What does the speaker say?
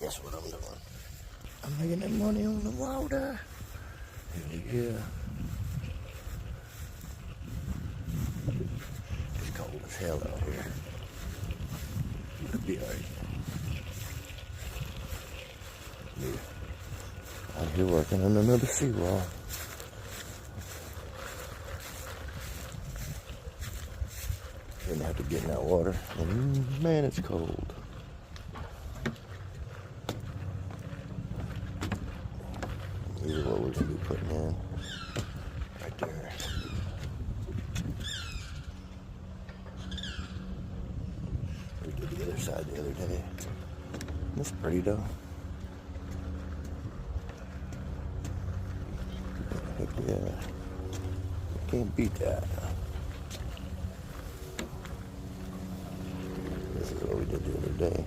That's what I'm doing. I'm making that money on the water. Yeah. It's cold as hell out here. It'll be alright. Yeah. Out here working on another seawall. Didn't have to get in that water. And man, it's cold. Here's what we're gonna be putting in. Right there. We did the other side the other day. That's pretty though. Heck yeah. Can't beat that. This is what we did the other day.